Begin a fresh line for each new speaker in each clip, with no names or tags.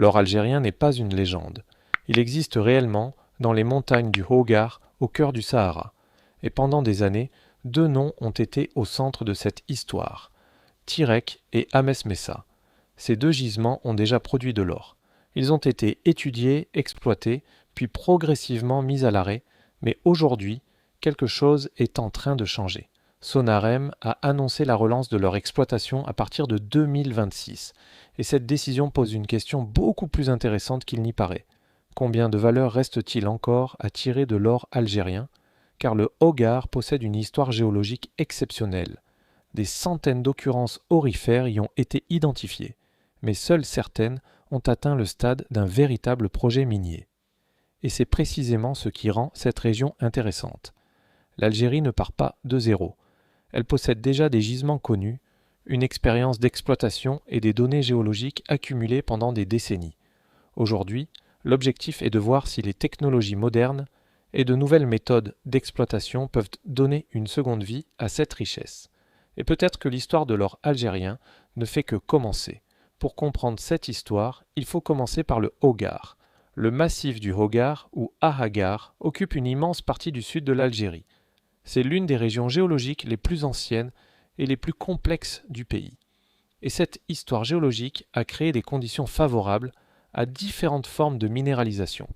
L'or algérien n'est pas une légende. Il existe réellement dans les montagnes du Hogar, au cœur du Sahara. Et pendant des années, deux noms ont été au centre de cette histoire, Tirek et Ahmes Messa. Ces deux gisements ont déjà produit de l'or. Ils ont été étudiés, exploités, puis progressivement mis à l'arrêt, mais aujourd'hui, quelque chose est en train de changer. Sonarem a annoncé la relance de leur exploitation à partir de 2026, et cette décision pose une question beaucoup plus intéressante qu'il n'y paraît. Combien de valeur reste-t-il encore à tirer de l'or algérien? Car le Hogar possède une histoire géologique exceptionnelle. Des centaines d'occurrences aurifères y ont été identifiées, mais seules certaines ont atteint le stade d'un véritable projet minier. Et c'est précisément ce qui rend cette région intéressante. L'Algérie ne part pas de zéro. Elle possède déjà des gisements connus, une expérience d'exploitation et des données géologiques accumulées pendant des décennies. Aujourd'hui, l'objectif est de voir si les technologies modernes et de nouvelles méthodes d'exploitation peuvent donner une seconde vie à cette richesse. Et peut-être que l'histoire de l'or algérien ne fait que commencer. Pour comprendre cette histoire, il faut commencer par le Hogar. Le massif du Hogar, ou Ahagar, occupe une immense partie du sud de l'Algérie. C'est l'une des régions géologiques les plus anciennes et les plus complexes du pays. Et cette histoire géologique a créé des conditions favorables à différentes formes de minéralisation.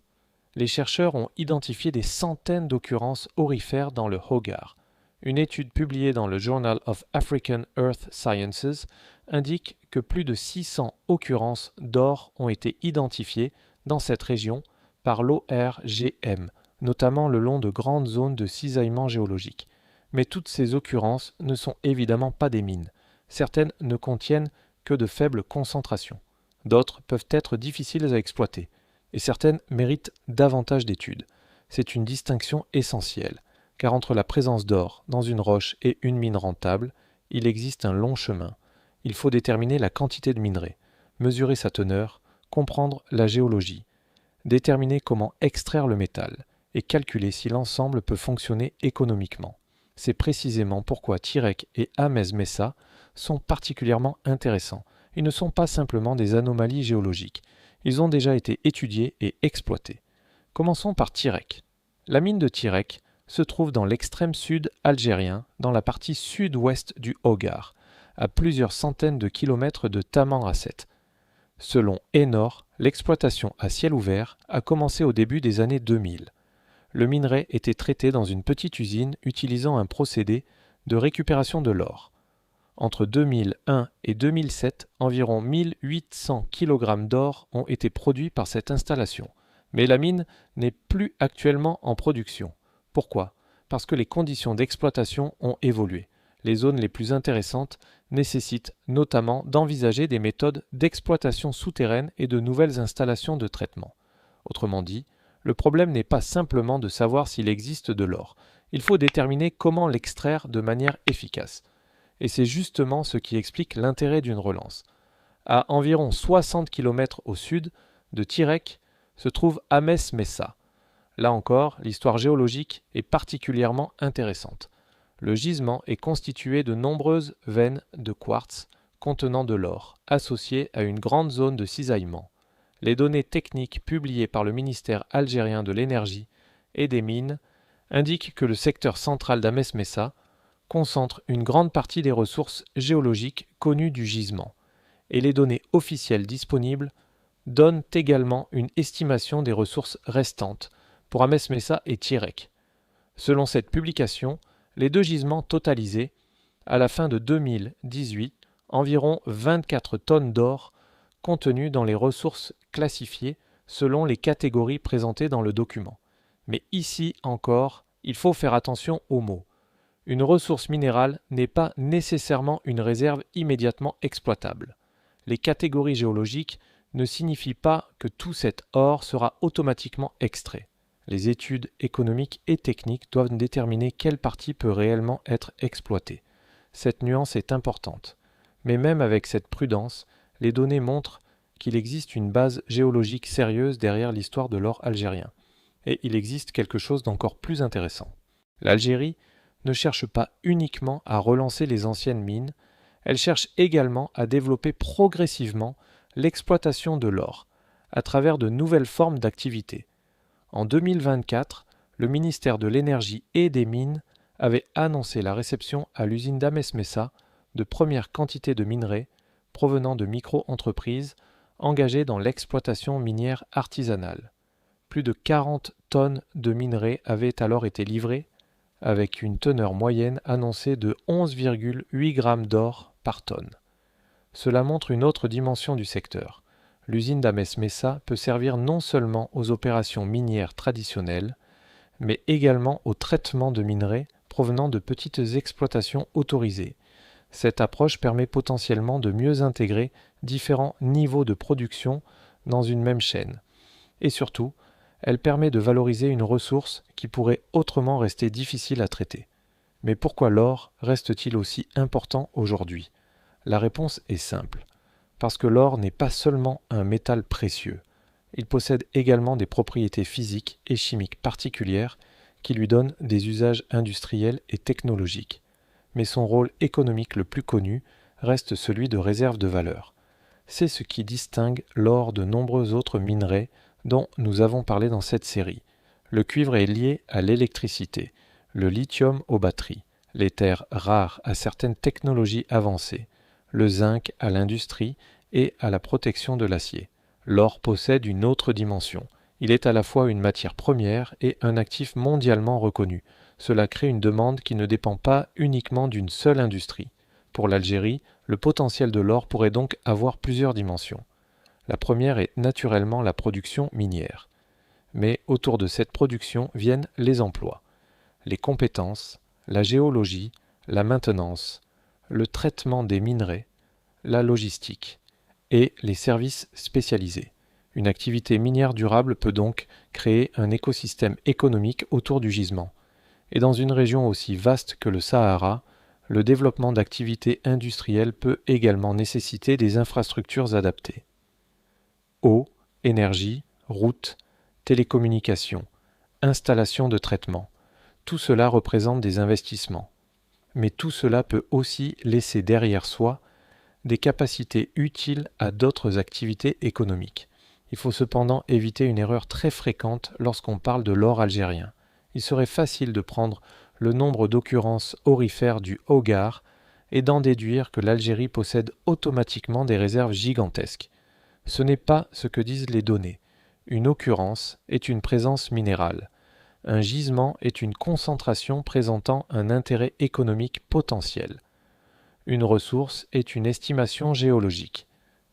Les chercheurs ont identifié des centaines d'occurrences aurifères dans le Hogar. Une étude publiée dans le Journal of African Earth Sciences indique que plus de 600 occurrences d'or ont été identifiées dans cette région par l'ORGM, notamment le long de grandes zones de cisaillement géologique. Mais toutes ces occurrences ne sont évidemment pas des mines. Certaines ne contiennent que de faibles concentrations. D'autres peuvent être difficiles à exploiter. Et certaines méritent davantage d'études. C'est une distinction essentielle, car entre la présence d'or dans une roche et une mine rentable, il existe un long chemin. Il faut déterminer la quantité de minerai, mesurer sa teneur, comprendre la géologie, déterminer comment extraire le métal, et calculer si l'ensemble peut fonctionner économiquement. C'est précisément pourquoi Tirek et Ahmes Messa sont particulièrement intéressants. Ils ne sont pas simplement des anomalies géologiques. Ils ont déjà été étudiés et exploités. Commençons par Tirek. La mine de Tirek se trouve dans l'extrême sud algérien, dans la partie sud-ouest du Hogar, à plusieurs centaines de kilomètres de Tamanrasset. Selon Enor, l'exploitation à ciel ouvert a commencé au début des années 2000. Le minerai était traité dans une petite usine utilisant un procédé de récupération de l'or. Entre 2001 et 2007, environ 1800 kg d'or ont été produits par cette installation. Mais la mine n'est plus actuellement en production. Pourquoi? Parce que les conditions d'exploitation ont évolué. Les zones les plus intéressantes nécessitent notamment d'envisager des méthodes d'exploitation souterraine et de nouvelles installations de traitement. Autrement dit, le problème n'est pas simplement de savoir s'il existe de l'or. Il faut déterminer comment l'extraire de manière efficace. Et c'est justement ce qui explique l'intérêt d'une relance. À environ 60 km au sud de Tirek se trouve Ahmes Messa. Là encore, l'histoire géologique est particulièrement intéressante. Le gisement est constitué de nombreuses veines de quartz contenant de l'or, associées à une grande zone de cisaillement. Les données techniques publiées par le ministère algérien de l'énergie et des mines indiquent que le secteur central d'Ahmes Messa concentre une grande partie des ressources géologiques connues du gisement, et les données officielles disponibles donnent également une estimation des ressources restantes pour Ahmes Messa et Tirek. Selon cette publication, les deux gisements totalisaient, à la fin de 2018, environ 24 tonnes d'or contenues dans les ressources classifiées selon les catégories présentées dans le document. Mais ici encore, il faut faire attention aux mots. Une ressource minérale n'est pas nécessairement une réserve immédiatement exploitable. Les catégories géologiques ne signifient pas que tout cet or sera automatiquement extrait. Les études économiques et techniques doivent déterminer quelle partie peut réellement être exploitée. Cette nuance est importante. Mais même avec cette prudence, les données montrent qu'il existe une base géologique sérieuse derrière l'histoire de l'or algérien. Et il existe quelque chose d'encore plus intéressant. L'Algérie ne cherche pas uniquement à relancer les anciennes mines, elle cherche également à développer progressivement l'exploitation de l'or, à travers de nouvelles formes d'activité. En 2024, le ministère de l'Énergie et des Mines avait annoncé la réception à l'usine d'Ames Mesa de premières quantités de minerais provenant de micro-entreprises engagées dans l'exploitation minière artisanale. Plus de 40 tonnes de minerais avaient alors été livrées, avec une teneur moyenne annoncée de 11,8 grammes d'or par tonne. Cela montre une autre dimension du secteur. L'usine d'Ames Mesa peut servir non seulement aux opérations minières traditionnelles, mais également au traitement de minerais provenant de petites exploitations autorisées. Cette approche permet potentiellement de mieux intégrer différents niveaux de production dans une même chaîne. Et surtout, elle permet de valoriser une ressource qui pourrait autrement rester difficile à traiter. Mais pourquoi l'or reste-t-il aussi important aujourd'hui ? La réponse est simple. Parce que l'or n'est pas seulement un métal précieux. Il possède également des propriétés physiques et chimiques particulières qui lui donnent des usages industriels et technologiques. Mais son rôle économique le plus connu reste celui de réserve de valeur. C'est ce qui distingue l'or de nombreux autres minerais dont nous avons parlé dans cette série. Le cuivre est lié à l'électricité, le lithium aux batteries, les terres rares à certaines technologies avancées, le zinc à l'industrie et à la protection de l'acier. L'or possède une autre dimension. Il est à la fois une matière première et un actif mondialement reconnu. Cela crée une demande qui ne dépend pas uniquement d'une seule industrie. Pour l'Algérie, le potentiel de l'or pourrait donc avoir plusieurs dimensions. La première est naturellement la production minière. Mais autour de cette production viennent les emplois, les compétences, la géologie, la maintenance, le traitement des minerais, la logistique et les services spécialisés. Une activité minière durable peut donc créer un écosystème économique autour du gisement. Et dans une région aussi vaste que le Sahara, le développement d'activités industrielles peut également nécessiter des infrastructures adaptées. Eau, énergie, routes, télécommunications, installations de traitement, tout cela représente des investissements. Mais tout cela peut aussi laisser derrière soi des capacités utiles à d'autres activités économiques. Il faut cependant éviter une erreur très fréquente lorsqu'on parle de l'or algérien. Il serait facile de prendre le nombre d'occurrences aurifères du Hogar et d'en déduire que l'Algérie possède automatiquement des réserves gigantesques. Ce n'est pas ce que disent les données. Une occurrence est une présence minérale. Un gisement est une concentration présentant un intérêt économique potentiel. Une ressource est une estimation géologique.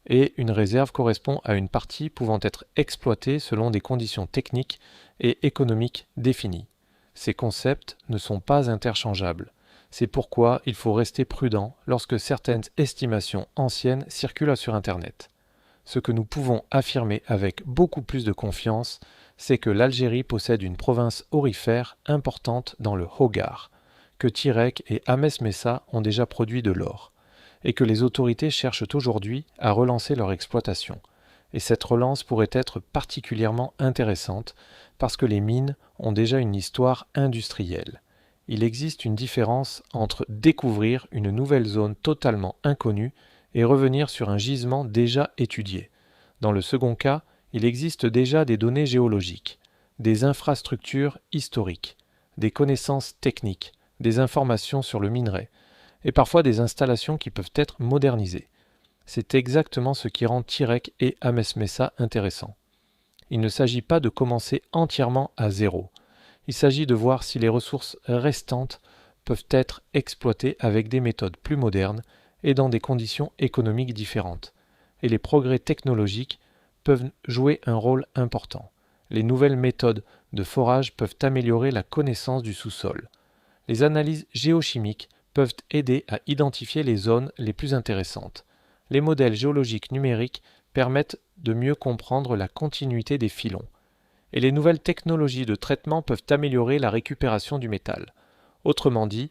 Et une réserve correspond à une partie pouvant être exploitée selon des conditions techniques et économiques définies. Ces concepts ne sont pas interchangeables. C'est pourquoi il faut rester prudent lorsque certaines estimations anciennes circulent sur Internet. Ce que nous pouvons affirmer avec beaucoup plus de confiance, c'est que l'Algérie possède une province aurifère importante dans le Hogar, que Tirek et Ames Messa ont déjà produit de l'or, et que les autorités cherchent aujourd'hui à relancer leur exploitation. Et cette relance pourrait être particulièrement intéressante parce que les mines ont déjà une histoire industrielle. Il existe une différence entre découvrir une nouvelle zone totalement inconnue et revenir sur un gisement déjà étudié. Dans le second cas, il existe déjà des données géologiques, des infrastructures historiques, des connaissances techniques, des informations sur le minerai, et parfois des installations qui peuvent être modernisées. C'est exactement ce qui rend Tirek et Ames Messa intéressants. Il ne s'agit pas de commencer entièrement à zéro. Il s'agit de voir si les ressources restantes peuvent être exploitées avec des méthodes plus modernes et dans des conditions économiques différentes. Et les progrès technologiques peuvent jouer un rôle important. Les nouvelles méthodes de forage peuvent améliorer la connaissance du sous-sol. Les analyses géochimiques peuvent aider à identifier les zones les plus intéressantes. Les modèles géologiques numériques permettent de mieux comprendre la continuité des filons. Et les nouvelles technologies de traitement peuvent améliorer la récupération du métal. Autrement dit,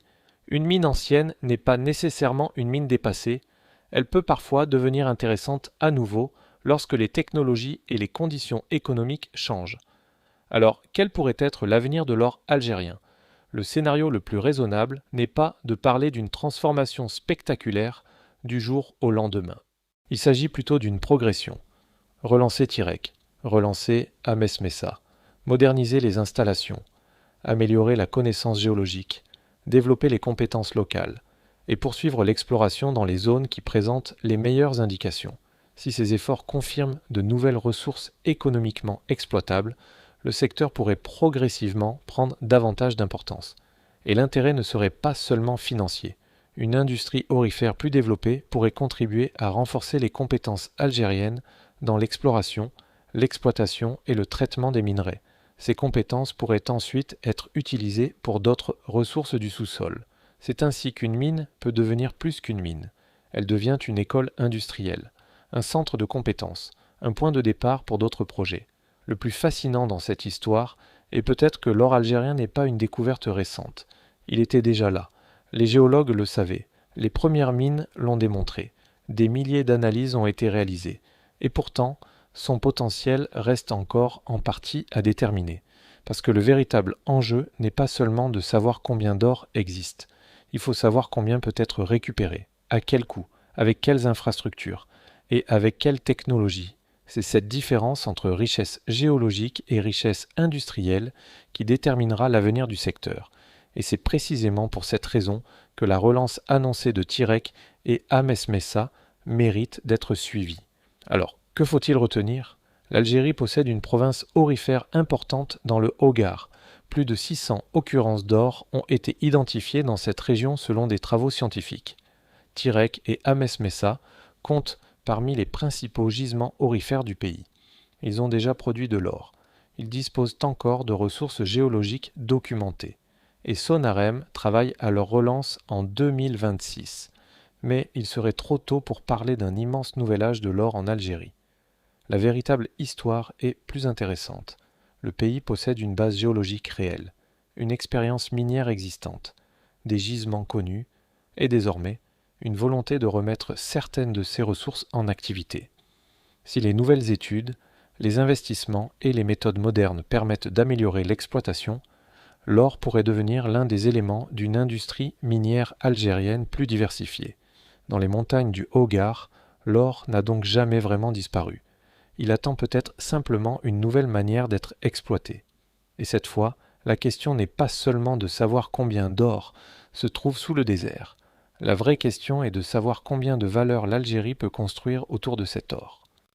une mine ancienne n'est pas nécessairement une mine dépassée, elle peut parfois devenir intéressante à nouveau lorsque les technologies et les conditions économiques changent. Alors, quel pourrait être l'avenir de l'or algérien ? Le scénario le plus raisonnable n'est pas de parler d'une transformation spectaculaire du jour au lendemain. Il s'agit plutôt d'une progression. Relancer Tirek, relancer Ahmed Messa, moderniser les installations, améliorer la connaissance géologique, développer les compétences locales et poursuivre l'exploration dans les zones qui présentent les meilleures indications. Si ces efforts confirment de nouvelles ressources économiquement exploitables, le secteur pourrait progressivement prendre davantage d'importance. Et l'intérêt ne serait pas seulement financier. Une industrie aurifère plus développée pourrait contribuer à renforcer les compétences algériennes dans l'exploration, l'exploitation et le traitement des minerais. Ces compétences pourraient ensuite être utilisées pour d'autres ressources du sous-sol. C'est ainsi qu'une mine peut devenir plus qu'une mine. Elle devient une école industrielle, un centre de compétences, un point de départ pour d'autres projets. Le plus fascinant dans cette histoire est peut-être que l'or algérien n'est pas une découverte récente. Il était déjà là. Les géologues le savaient. Les premières mines l'ont démontré. Des milliers d'analyses ont été réalisées. Et pourtant, son potentiel reste encore en partie à déterminer. Parce que le véritable enjeu n'est pas seulement de savoir combien d'or existe. Il faut savoir combien peut être récupéré, à quel coût, avec quelles infrastructures et avec quelle technologie. C'est cette différence entre richesse géologique et richesse industrielle qui déterminera l'avenir du secteur. Et c'est précisément pour cette raison que la relance annoncée de Tirek et Ahmed Messa mérite d'être suivie. Alors, que faut-il retenir ? L'Algérie possède une province aurifère importante dans le Hogar. Plus de 600 occurrences d'or ont été identifiées dans cette région selon des travaux scientifiques. Tirek et Ahmed Messa comptent parmi les principaux gisements aurifères du pays. Ils ont déjà produit de l'or. Ils disposent encore de ressources géologiques documentées. Et Sonarem travaille à leur relance en 2026. Mais il serait trop tôt pour parler d'un immense nouvel âge de l'or en Algérie. La véritable histoire est plus intéressante. Le pays possède une base géologique réelle, une expérience minière existante, des gisements connus et désormais une volonté de remettre certaines de ces ressources en activité. Si les nouvelles études, les investissements et les méthodes modernes permettent d'améliorer l'exploitation, l'or pourrait devenir l'un des éléments d'une industrie minière algérienne plus diversifiée. Dans les montagnes du Hogar, l'or n'a donc jamais vraiment disparu. Il attend peut-être simplement une nouvelle manière d'être exploité. Et cette fois, la question n'est pas seulement de savoir combien d'or se trouve sous le désert. La vraie question est de savoir combien de valeur l'Algérie peut construire autour de cet or.